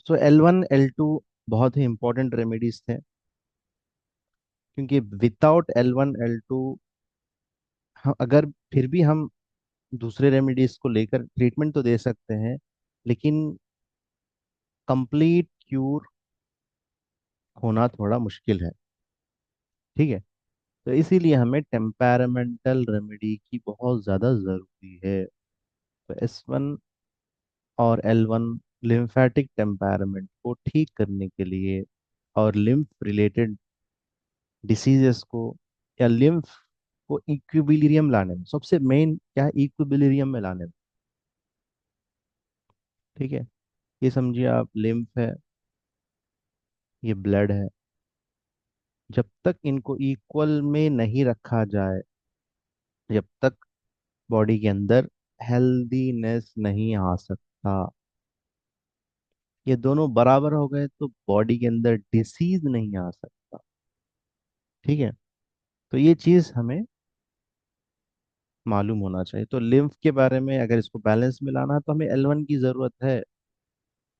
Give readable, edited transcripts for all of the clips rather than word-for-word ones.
सो L1 L2 बहुत ही important remedies थे, क्योंकि विदाउट L1 L2 हम अगर फिर भी हम दूसरे रेमेडीज को लेकर ट्रीटमेंट तो दे सकते हैं, लेकिन कंप्लीट क्यूर होना थोड़ा मुश्किल है। ठीक है। तो इसीलिए हमें टेम्पैरामेंटल रेमेडी की बहुत ज़्यादा ज़रूरी है। तो S1 और L1 लिम्फेटिक टेम्पैरामेंट को ठीक करने के लिए और लिम्फ रिलेटेड डिसीजेस को या लिम्फ को इक्विलिब्रियम लाने में, सबसे मेन क्या है, इक्विलिब्रियम में लाने में। ठीक है। ये समझिए आप, लिम्फ है, ये ब्लड है, जब तक इनको इक्वल में नहीं रखा जाए, जब तक बॉडी के अंदर हेल्दीनेस नहीं आ सकता। ये दोनों बराबर हो गए तो बॉडी के अंदर डिसीज नहीं आ सकता। ठीक है। तो ये चीज हमें मालूम होना चाहिए। तो लिम्फ के बारे में, अगर इसको बैलेंस में लाना है तो हमें L1 की जरूरत है।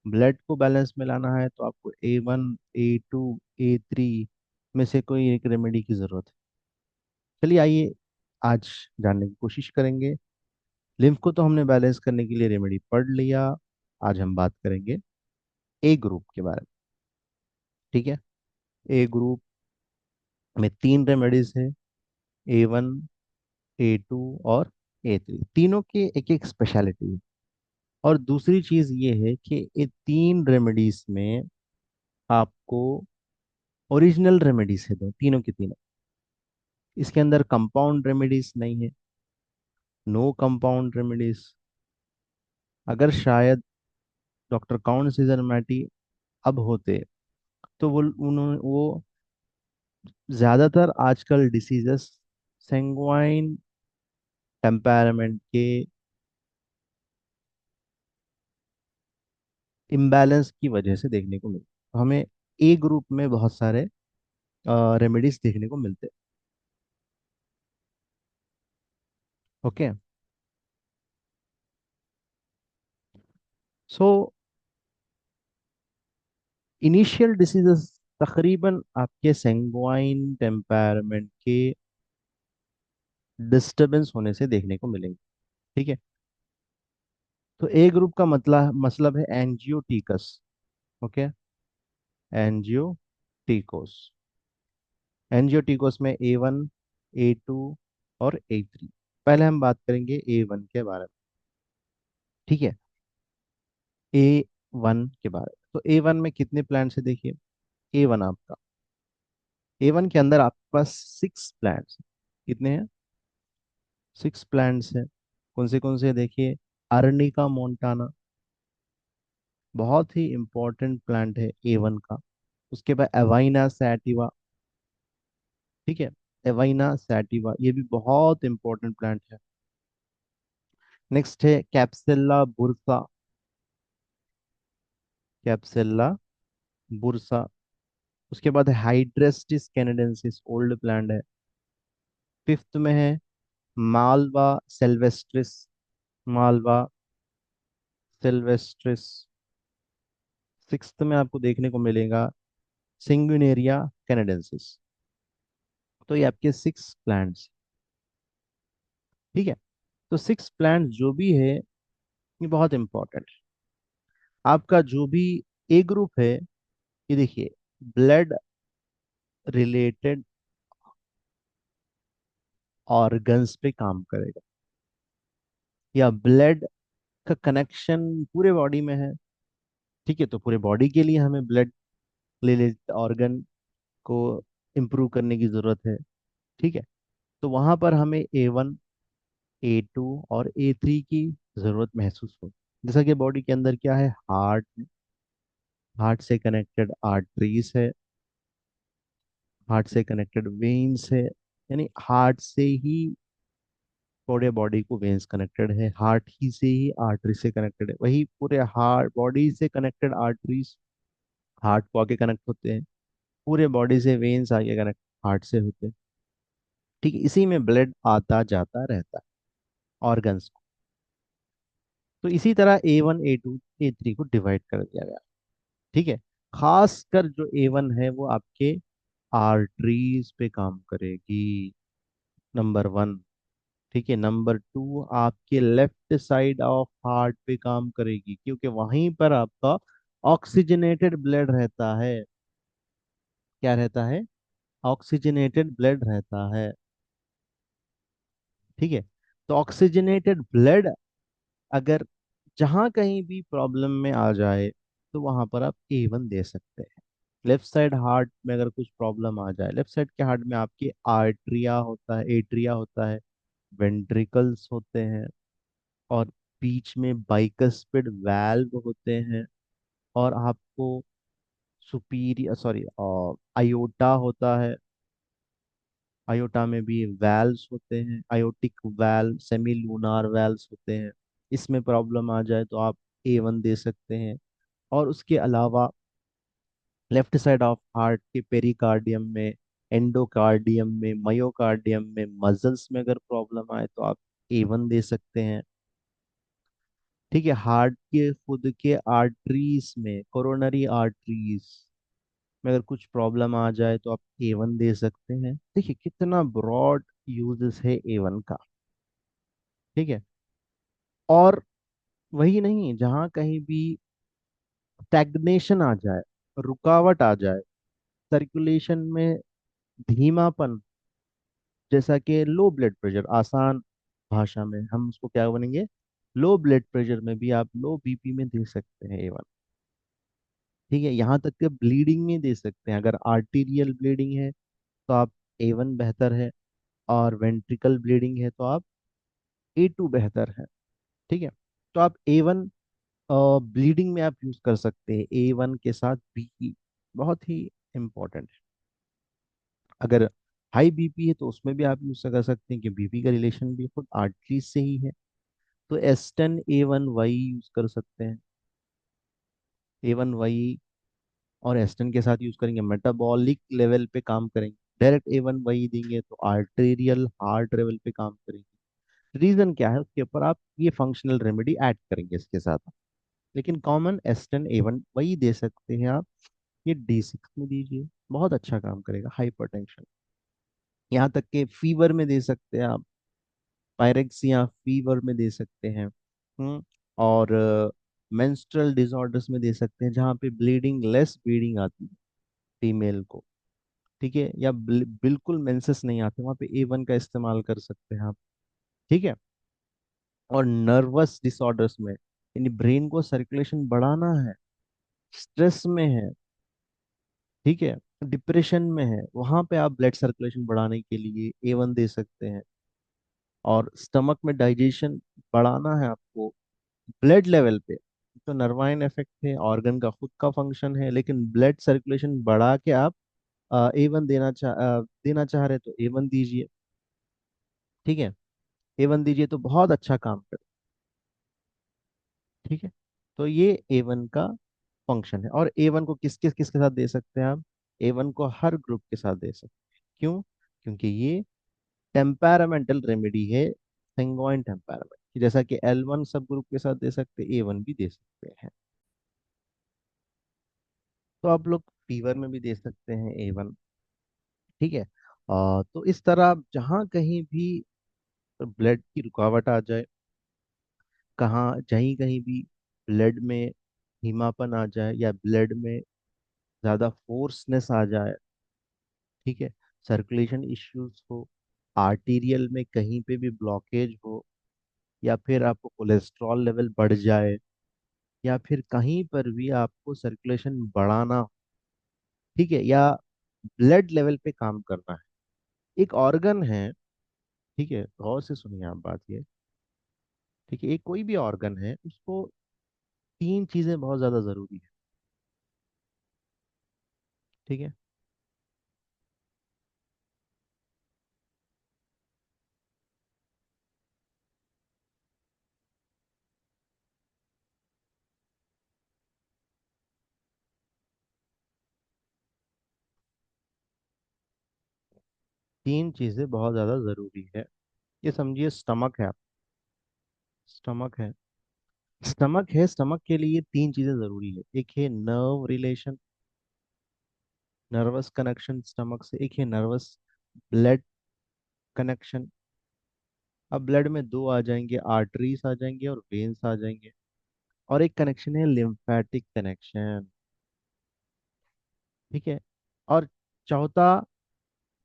ब्लड को बैलेंस में लाना है तो आपको A1 A2 A3 में से कोई एक रेमेडी की जरूरत है। चलिए आइए आज जानने की कोशिश करेंगे। लिम्फ को तो हमने बैलेंस करने के लिए रेमेडी पढ़ लिया। आज हम बात करेंगे ए ग्रुप के बारे में। ठीक है। ए ग्रुप में तीन रेमेडीज है, A1 A2 और A3। तीनों की एक एक स्पेशलिटी है। और दूसरी चीज ये है कि ये तीन रेमेडीज में आपको ओरिजिनल रेमेडीज है, दो तीनों की तीनों। इसके अंदर कंपाउंड रेमेडीज नहीं है, नो कंपाउंड रेमेडीज। अगर शायद डॉक्टर काउन सीजर मैटी अब होते तो वो ज्यादातर आजकल डिसीजेस सेंगवाइन टेम्पैरामेंट के इम्बैलेंस की वजह से देखने को मिलते। तो हमें ए ग्रुप में बहुत सारे रेमेडीज देखने को मिलते। ओके। सो इनिशियल डिसीजेस तकरीबन आपके सेंगवाइन टेम्पैरामेंट के डिस्टरबेंस होने से देखने को मिलेंगे। ठीक है। तो ए ग्रुप का मतलब है एंजियोटीकस। ओके। एंजियोटीकोस। एंजियोटीकोस में A1 A2 और A3। पहले हम बात करेंगे A1 के बारे में। ठीक है। A1 के बारे में, तो A1 में कितने प्लांट्स है देखिए। A1 आपका, A1 के अंदर आपके पास 6 प्लांट्स। कितने हैं? 6 प्लांट्स हैं। कौन से हैं देखिए। अर्निका मोंटाना, बहुत ही इंपॉर्टेंट प्लांट है A1 का। उसके बाद एवाइना सैटिवा। ठीक है। एवाइना सैटिवा ये भी बहुत इंपॉर्टेंट प्लांट है। नेक्स्ट है कैप्सेला बुरसा। कैप्सेला बुरसा। उसके बाद है हाइड्रेस्टिस कैनेडेंसिस, ओल्ड प्लांट है। फिफ्थ में है मालवा सेल्वेस्ट्रिस। मालवा सेल्वेस्ट्रिस। सिक्स्थ में आपको देखने को मिलेगा सिंगुनेरिया कैनेडेंसिस। तो ये आपके 6 प्लांट्स। ठीक है। तो 6 प्लांट जो भी है ये बहुत इंपॉर्टेंट है। आपका जो भी ए ग्रुप है, ये देखिए, ब्लड रिलेटेड ऑर्गन्स पे काम करेगा, या ब्लड का कनेक्शन पूरे बॉडी में है। ठीक है। तो पूरे बॉडी के लिए हमें ब्लड रिलेटेड ऑर्गन को इम्प्रूव करने की जरूरत है। ठीक है। तो वहां पर हमें A1 A2 और A3 की जरूरत महसूस हो। जैसा कि बॉडी के अंदर क्या है, हार्ट, हार्ट से कनेक्टेड आर्टरीज है, हार्ट से कनेक्टेड वेन्स है। यानी हार्ट से ही पूरे बॉडी को वेन्स कनेक्टेड है, हार्ट ही से ही आर्टरी से कनेक्टेड है। वही पूरे हार्ट बॉडी से कनेक्टेड आर्टरीज हार्ट को आगे कनेक्ट होते हैं, पूरे बॉडी से वेन्स आगे कनेक्ट हार्ट से होते हैं। ठीक है। इसी में ब्लड आता जाता रहता है ऑर्गन्स को। तो इसी तरह A1 A2 A3 को डिवाइड कर दिया गया। ठीक है। खासकर जो A1 है वो आपके आर्टरीज पे काम करेगी, नंबर वन। ठीक है। नंबर टू, आपके लेफ्ट साइड ऑफ हार्ट पे काम करेगी, क्योंकि वहीं पर आपका ऑक्सीजनेटेड ब्लड रहता है। क्या रहता है? ऑक्सीजनेटेड ब्लड रहता है। ठीक है। तो ऑक्सीजनेटेड ब्लड अगर जहां कहीं भी प्रॉब्लम में आ जाए तो वहां पर आप A1 दे सकते हैं। लेफ्ट साइड हार्ट में अगर कुछ प्रॉब्लम आ जाए, लेफ्ट साइड के हार्ट में आपके आर्ट्रिया होता है, एट्रिया होता है, वेंट्रिकल्स होते हैं, और बीच में बाइकस्पिड वाल्व होते हैं, और आपको सुपीरियर सॉरी आयोटा होता है। आयोटा में भी वैल्व्स होते हैं, aortic valve, semi lunar valves होते हैं। इसमें प्रॉब्लम आ जाए तो आप A1 दे सकते हैं। और उसके अलावा लेफ्ट साइड ऑफ हार्ट के पेरिकार्डियम में, एंडोकार्डियम में, मायोकार्डियम में, मसल्स में अगर प्रॉब्लम आए तो आप A1 दे सकते हैं। ठीक है। हार्ट के खुद के आर्टरीज में, कोरोनरी आर्टरीज में अगर कुछ प्रॉब्लम आ जाए तो आप A1 दे सकते हैं। देखिए कितना ब्रॉड यूजेस है A1 का। ठीक है। और वही नहीं, जहाँ कहीं भी स्टैग्नेशन आ जाए, रुकावट आ जाए, सर्कुलेशन में धीमापन, जैसा कि लो ब्लड प्रेशर, आसान भाषा में हम उसको क्या बनेंगे, लो ब्लड प्रेशर में भी आप लो बीपी में दे सकते हैं A1। ठीक है। यहाँ तक कि ब्लीडिंग में दे सकते हैं। अगर आर्टीरियल ब्लीडिंग है तो आप A1 बेहतर है, और वेंट्रिकल ब्लीडिंग है तो आप A2 बेहतर है। ठीक है। तो आप A1 ब्लीडिंग में आप यूज कर सकते हैं A1 के साथ BE, बहुत ही इंपॉर्टेंट है। अगर हाई बीपी है तो उसमें भी आप यूज कर सकते हैं, कि बीपी का रिलेशन भी खुद आर्टरी से ही है। तो एस्टन A1 वाई यूज कर सकते हैं। A1 वाई और एस्टन के साथ यूज करेंगे, मेटाबॉलिक लेवल पे काम करेंगे। डायरेक्ट A1 वाई देंगे तो आर्टेरियल हार्ट लेवल पे काम करेंगे। रीजन क्या है उसके ऊपर आप ये फंक्शनल रेमेडी ऐड करेंगे इसके साथ। लेकिन कॉमन एस्टन A1 वही दे सकते हैं आप। ये D6 में दीजिए, बहुत अच्छा काम करेगा हाइपरटेंशन। यहाँ तक के फीवर में दे सकते हैं आप, पायरेक्सिया फीवर में दे सकते हैं। और मेंस्ट्रुअल डिसऑर्डर्स में दे सकते हैं, जहाँ पे ब्लीडिंग, लेस ब्लीडिंग आती है फीमेल को। ठीक है। या बिल्कुल मेंसेस नहीं आते, वहाँ पे A1 का इस्तेमाल कर सकते हैं आप। ठीक है। और नर्वस डिसऑर्डर्स में, यानी ब्रेन को सर्कुलेशन बढ़ाना है, स्ट्रेस में है, ठीक है, डिप्रेशन में है, वहां पे आप ब्लड सर्कुलेशन बढ़ाने के लिए A1 दे सकते हैं। और स्टमक में डाइजेशन बढ़ाना है आपको ब्लड लेवल पे, तो नर्वाइन इफेक्ट है, ऑर्गन का खुद का फंक्शन है, लेकिन ब्लड सर्कुलेशन बढ़ा के आप A1 देना चाह रहे तो A1 दीजिए। ठीक है। A1 दीजिए तो बहुत अच्छा काम करे। ठीक है। तो ये A1 का फंक्शन है। और A1 को किस किस किसके साथ दे सकते हैं आप? A1 को हर ग्रुप के साथ दे सकते हैं। क्यों? क्योंकि ये टेम्परामेंटल रेमेडी है, सेंगोइन टेम्परामेंट, जैसा कि L1 सब ग्रुप के साथ दे सकते हैं, A1 भी दे सकते हैं। तो आप लोग फीवर में भी दे सकते हैं A1। ठीक है। तो इस तरह आप जहाँ कहीं भी ब्लड की रुकावट आ जाए, कहाँ कहीं कहीं भी ब्लड में धीमापन आ जाए, या ब्लड में ज़्यादा फोर्सनेस आ जाए, ठीक है, सर्कुलेशन इश्यूज हो, आर्टीरियल में कहीं पे भी ब्लॉकेज हो, या फिर आपको कोलेस्ट्रॉल लेवल बढ़ जाए, या फिर कहीं पर भी आपको सर्कुलेशन बढ़ाना हो, ठीक है, या ब्लड लेवल पे काम करना है। एक ऑर्गन है, ठीक है, गौर से सुनिए आप बात ये। ठीक है। एक कोई भी ऑर्गन है, उसको तीन चीजें बहुत ज्यादा जरूरी है। ठीक है। तीन चीजें बहुत ज्यादा जरूरी है। ये समझिए, स्टमक है, स्टमक है, स्टमक है, स्टमक के लिए तीन चीजें जरूरी है। एक है nerve relation, nervous connection stomach से। एक है नर्वस ब्लड कनेक्शन। अब ब्लड में दो आ जाएंगे, आर्टरीज आ जाएंगे और वेन्स आ जाएंगे। और एक कनेक्शन है लिम्फेटिक कनेक्शन। ठीक है। और चौथा,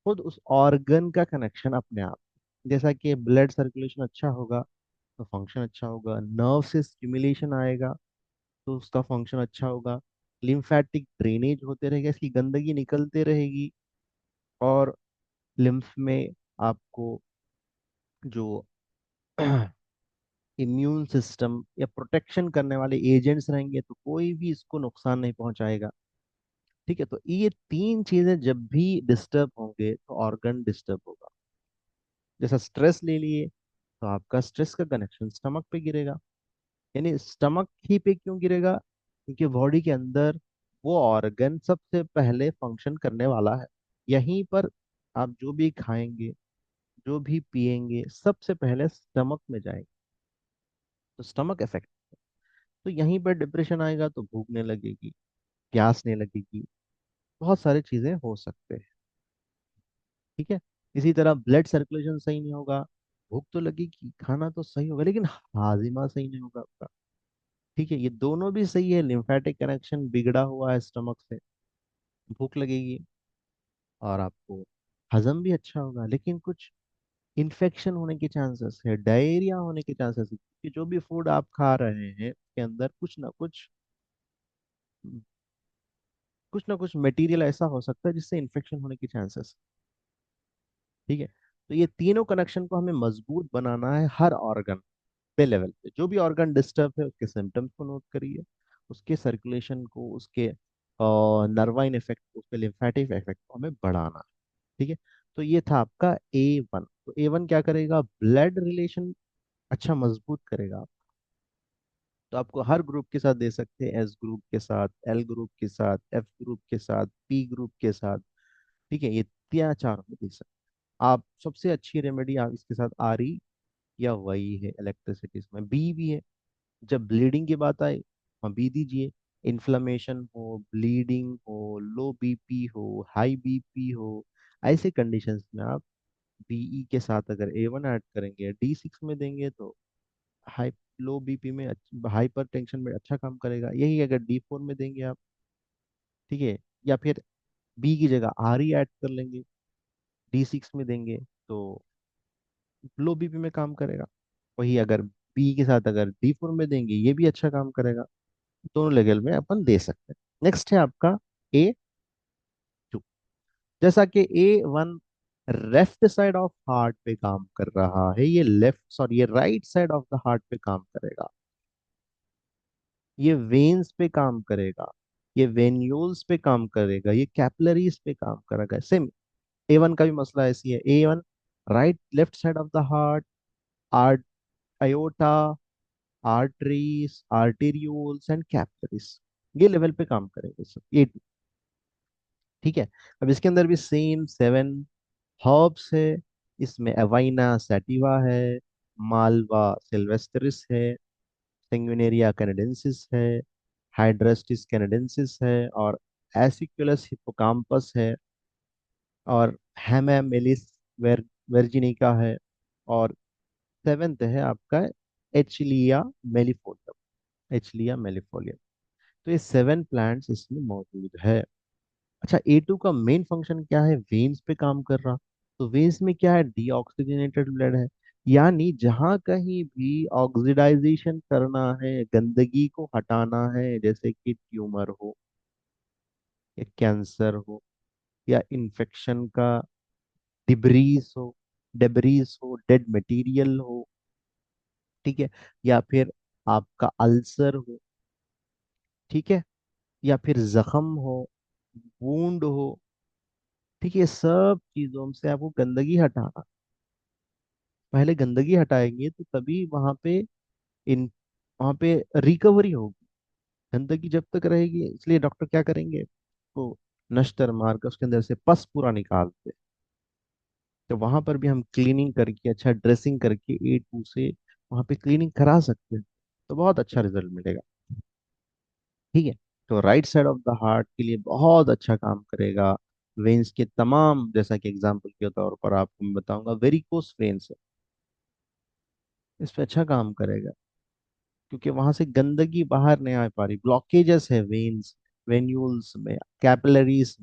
खुद उस ऑर्गन का कनेक्शन अपने आप। जैसा कि ब्लड सर्कुलेशन अच्छा होगा तो फंक्शन अच्छा होगा, नर्व से स्टिमुलेशन आएगा तो उसका फंक्शन अच्छा होगा, लिम्फेटिक ड्रेनेज होते रहेगा, इसकी गंदगी निकलते रहेगी, और लिम्फ में आपको जो इम्यून सिस्टम या प्रोटेक्शन करने वाले एजेंट्स रहेंगे तो कोई भी इसको नुकसान नहीं पहुंचाएगा। ठीक है, तो ये तीन चीजें जब भी डिस्टर्ब होंगे तो ऑर्गन डिस्टर्ब होगा। जैसा स्ट्रेस ले लिए तो आपका स्ट्रेस का कनेक्शन स्टमक पे गिरेगा। यानी स्टमक ही पे क्यों गिरेगा? क्योंकि बॉडी के अंदर वो ऑर्गन सबसे पहले फंक्शन करने वाला है। यहीं पर आप जो भी खाएंगे, जो भी पिएंगे, सबसे पहले स्टमक में जाएंगे। तो स्टमक इफेक्ट, तो यहीं पर डिप्रेशन आएगा तो भूख नहीं लगेगी, प्यास नहीं लगेगी, बहुत सारी चीजें हो सकते हैं। ठीक है। इसी तरह ब्लड सर्कुलेशन सही नहीं होगा, भूख तो लगेगी, खाना तो सही होगा, लेकिन हाजिमा सही नहीं होगा आपका। ठीक है, ये दोनों भी सही है, लिम्फेटिक कनेक्शन बिगड़ा हुआ है स्टमक से, भूख लगेगी और आपको हजम भी अच्छा होगा, लेकिन कुछ इन्फेक्शन होने के चांसेस है, डायरिया होने के चांसेस है, कि जो भी फूड आप खा रहे हैं उसके अंदर कुछ ना कुछ मटेरियल ऐसा हो सकता है जिससे इन्फेक्शन होने के चांसेस। ठीक है। तो ये तीनों कनेक्शन को हमें मजबूत बनाना है हर ऑर्गन पे लेवल पे। जो भी ऑर्गन डिस्टर्ब है उसके सिम्टम्स को नोट करिए, उसके सर्कुलेशन को, उसके नर्वाइन इफेक्ट को, उसके लिम्फेटिक इफेक्ट को हमें बढ़ाना है। ठीक है। तो ये था आपका A1। तो A1 क्या करेगा? ब्लड रिलेशन अच्छा मजबूत करेगा। तो आपको हर ग्रुप के साथ दे सकते हैं, एस ग्रुप के साथ, एल ग्रुप के साथ, एफ ग्रुप के साथ, पी ग्रुप के साथ। ठीक है, ये तीन चार में दे सकते हैं आप। सबसे अच्छी रेमेडी आप इसके साथ आरी या वही है इलेक्ट्रिसिटी में, बी भी है। जब ब्लीडिंग की बात आए, हाँ बी दीजिए। इन्फ्लेमेशन हो, ब्लीडिंग हो, लो बीपी हो, हाई बीपी हो, ऐसे कंडीशंस में आप बीई के साथ अगर A1 ऐड करेंगे, D6 में देंगे तो हाई लो बीपी में, हाइपर टेंशन में अच्छा काम करेगा। यही अगर D4 में देंगे आप, ठीक है, या फिर बी की जगह RE ऐड कर लेंगे, D6 में देंगे तो लो बीपी में काम करेगा। वही अगर बी के साथ अगर D4 में देंगे, ये भी अच्छा काम करेगा। दोनों लेवल में अपन दे सकते हैं। नेक्स्ट है आपका A2। जैसा कि A1 left side of heart पे काम कर रहा है, ये लेफ्ट सॉरी ये right side of the heart पे काम करेगा। ये वेन्स पे काम करेगा, ये वेन्यूल्स पे काम करेगा, ये कैपिलरीज पे काम करेगा। सेम A1 का भी मसला ऐसी है। A1 right left side of the heart, art aorta, arteries, arterioles and capillaries, ये लेवल पे काम करेगा सब A2। ठीक है। अब इसके अंदर भी सेम 7 हर्ब्स है। इसमें अवाइना सैटिवा है, मालवा सिल्वेस्टरिस है, सेंगुइनेरिया कैनेडेंसिस है, हाइड्रस्टिस कैनेडेंसिस है, और एसिकुलस हिप्पोकाम्पस है, और हैमामेलिस वर्जिनिका है, और सेवेंथ है आपका एचलिया मेलिफोलियम। एचलिया मेलिफोलियम। तो ये 7 प्लांट्स इसमें मौजूद है। अच्छा, A2 का मेन फंक्शन क्या है? वेन्स पे काम कर रहा। तो वेन्स में क्या है? डीऑक्सीजनेटेड ब्लड है। यानी जहां कहीं भी ऑक्सीडाइजेशन करना है, गंदगी को हटाना है, जैसे कि ट्यूमर हो या कैंसर हो या इन्फेक्शन का डिब्रीज हो डेड मटेरियल हो, ठीक है, या फिर आपका अल्सर हो, ठीक है, या फिर जख्म हो, वूंड हो, ठीक है, ये सब चीजों से आपको गंदगी हटाना। पहले गंदगी हटाएंगे तो तभी इन वहां पे रिकवरी होगी। गंदगी जब तक रहेगी, इसलिए डॉक्टर क्या करेंगे, तो नश्तर मार कर उसके अंदर से पस पूरा निकालते। तो वहां पर भी हम क्लीनिंग करके, अच्छा ड्रेसिंग करके A2 से वहां पे क्लीनिंग करा सकते हैं। तो बहुत अच्छा रिजल्ट मिलेगा। ठीक है। तो right side of the heart के लिए बहुत अच्छा काम करेगा। वेन्स के तमाम, जैसा कि एग्जांपल के तौर पर आपको मैं बताऊंगा, वेरिकोस वेन्स है, इस पे अच्छा काम करेगा, क्योंकि वहां से गंदगी बाहर नहीं आ पा रही, ब्लॉकेजेस है वेन्स, वेन्यूल्स में, कैपिलरीज।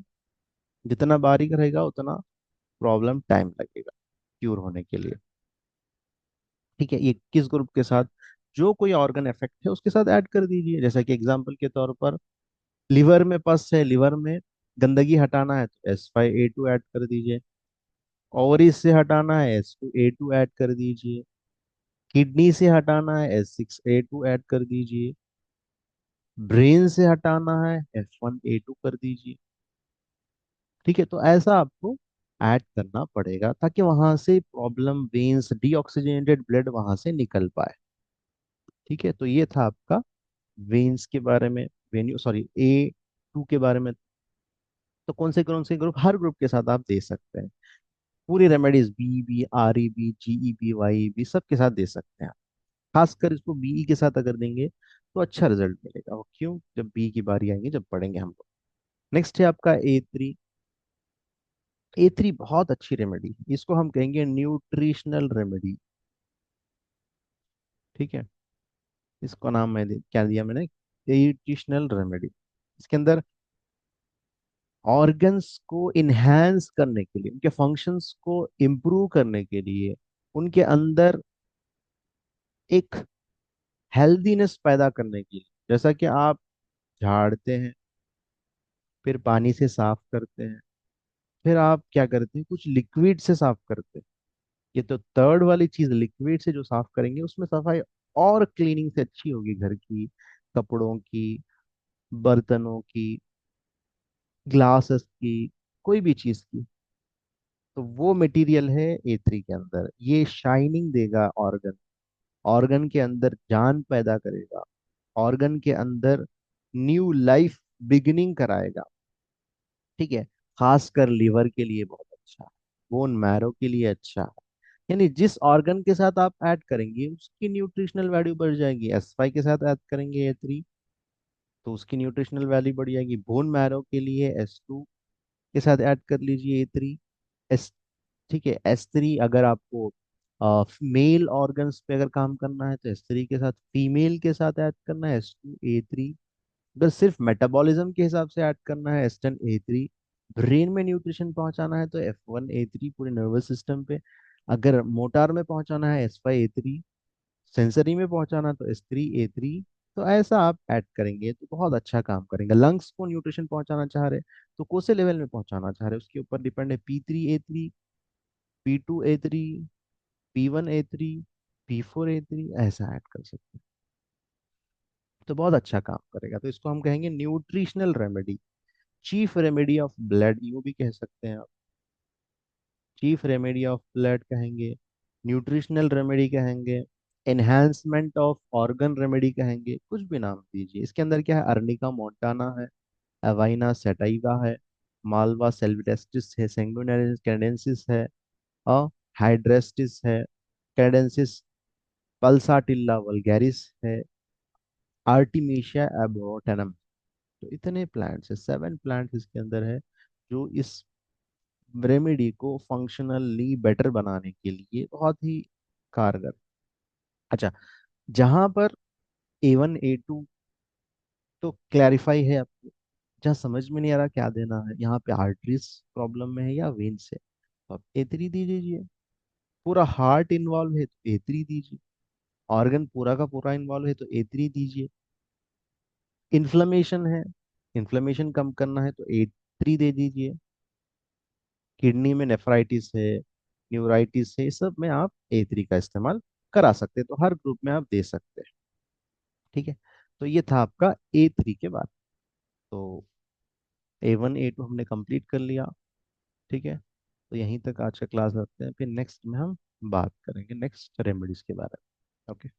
जितना बारीक रहेगा उतना प्रॉब्लम टाइम लगेगा क्यूर होने के लिए। ठीक है। ये किस ग्रुप के साथ, जो कोई ऑर्गन इफेक्ट है उसके साथ ऐड कर दीजिए। जैसा कि एग्जांपल के तौर पर लिवर में पस है, लिवर में गंदगी हटाना है तो S5A2 ऐड कर दीजिए। ओवरीज से हटाना है S2A2 ऐड कर दीजिए। किडनी से हटाना है S6A2 ऐड कर दीजिए। ब्रेन से हटाना है F1A2 कर दीजिए। ठीक है। तो ऐसा आपको ऐड करना पड़ेगा ताकि वहां से प्रॉब्लम, वेन्स, डीऑक्सीजनेटेड ब्लड वहां से निकल पाए। ठीक है। तो ये था आपका वेन्स के बारे में, वेन्यू सॉरी A2 के बारे में। तो कौन से ग्रुप, हर ग्रुप के साथ आप दे सकते हैं। पूरी remedies BB, REB, GEB, YEB सब के साथ दे सकते हैं। खासकर इसको BE के साथ अगर देंगे तो अच्छा रिजल्ट मिलेगा। वो क्यों, जब बी की बारी आएंगे, जब पढ़ेंगे हम लोग। नेक्स्ट है आपका A3। A3 बहुत अच्छी रेमेडी, इसको हम कहेंगे न्यूट्रिशनल रेमेडी। ठीक है। इसको नाम क्या दिया मैंने, न्यूट्रिशनल रेमेडी। इसके अंदर ऑर्गन्स को इनहेंस करने के लिए, उनके फंक्शंस को इम्प्रूव करने के लिए, उनके अंदर एक हेल्दीनेस पैदा करने के लिए, जैसा कि आप झाड़ते हैं, फिर पानी से साफ करते हैं, फिर आप क्या करते हैं, कुछ लिक्विड से साफ करते हैं। ये तो थर्ड वाली चीज, लिक्विड से जो साफ करेंगे उसमें सफाई और क्लीनिंग से अच्छी होगी, घर की, कपड़ों की, बर्तनों की, ग्लासेस की, कोई भी चीज की। तो वो मटेरियल है A3 के अंदर, ये शाइनिंग देगा ऑर्गन, ऑर्गन के अंदर जान पैदा करेगा, ऑर्गन के अंदर न्यू लाइफ बिगिनिंग कराएगा। ठीक है। खासकर लिवर के लिए बहुत अच्छा है, बोन मैरो के लिए अच्छा है। यानी जिस ऑर्गन के साथ आप ऐड करेंगे उसकी न्यूट्रिशनल वैल्यू बढ़ जाएगी। S5 के साथ ऐड करेंगे A3 तो उसकी न्यूट्रिशनल वैल्यू बढ़ जाएगी। बोन मैरो के लिए S2 के साथ ऐड कर लीजिए A3। एस ठीक है। S3 अगर आपको मेल ऑर्गन्स पे अगर काम करना है तो S3 के साथ, फीमेल के साथ ऐड करना है S2A3। अगर सिर्फ मेटाबॉलिज्म के हिसाब से ऐड करना है S10A3। ब्रेन में न्यूट्रिशन पहुंचाना है तो F1A3 पूरे नर्वस सिस्टम पे। अगर मोटार में पहुंचाना है S5A3। सेंसरी में पहुंचाना है तो S3A3। तो ऐसा आप ऐड करेंगे तो बहुत अच्छा काम करेंगे। लंग्स को न्यूट्रिशन पहुंचाना चाह रहे तो कोसे लेवल में पहुंचाना चाह रहे उसके ऊपर डिपेंड है। P3A3, P2A3, P1A3, P4A3 ऐसा ऐड कर सकते हैं। तो बहुत अच्छा काम करेगा। तो इसको हम कहेंगे nutritional remedy, chief remedy of blood, यूं भी कह सकते हैं आप। चीफ रेमेडी ऑफ ब्लड कहेंगे, न्यूट्रिशनल रेमेडी कहेंगे, एनहांसमेंट ऑफ ऑर्गन रेमेडी कहेंगे, कुछ भी नाम दीजिए। इसके अंदर क्या है, अर्निका मोंटाना है, अवाइना सैटाइवा है, मालवा सेल्विटेस्टिस है, सैंगुइनरिस कैनेडेंसिस है, और हाइड्रेस्टिस है, कैनेडेंसिस पल्साटिल्ला वल्गैरिस है, आर्टिमिशिया एबोटेनम। तो इतने प्लांट्स है, 7 प्लांट्स इसके अंदर है, जो इस रेमेडी को फंक्शनली बेटर बनाने के लिए बहुत ही कारगर। अच्छा, जहां पर A1 A2 तो क्लैरिफाई है आपको। जहाँ समझ में नहीं आ रहा क्या देना है, यहाँ पे आर्टरीज प्रॉब्लम में है या वेन से, तो आप A3 दे दीजिए। पूरा हार्ट इन्वॉल्व है तो A3 दीजिए। ऑर्गन पूरा का पूरा इन्वॉल्व है तो A3 दीजिए। इन्फ्लेमेशन है, इन्फ्लेमेशन कम करना है तो A3 दे दीजिए। किडनी में नेफ्राइटिस है, न्यूराइटिस है, इस सब में आप A3 का इस्तेमाल करा सकते हैं। तो हर ग्रुप में आप दे सकते हैं। ठीक है। तो ये था आपका A3 के बाद। तो A1 A2 हमने कंप्लीट कर लिया। ठीक है। तो यहीं तक आज का क्लास रखते हैं, फिर नेक्स्ट में हम बात करेंगे नेक्स्ट रेमेडीज के बारे में। ओके।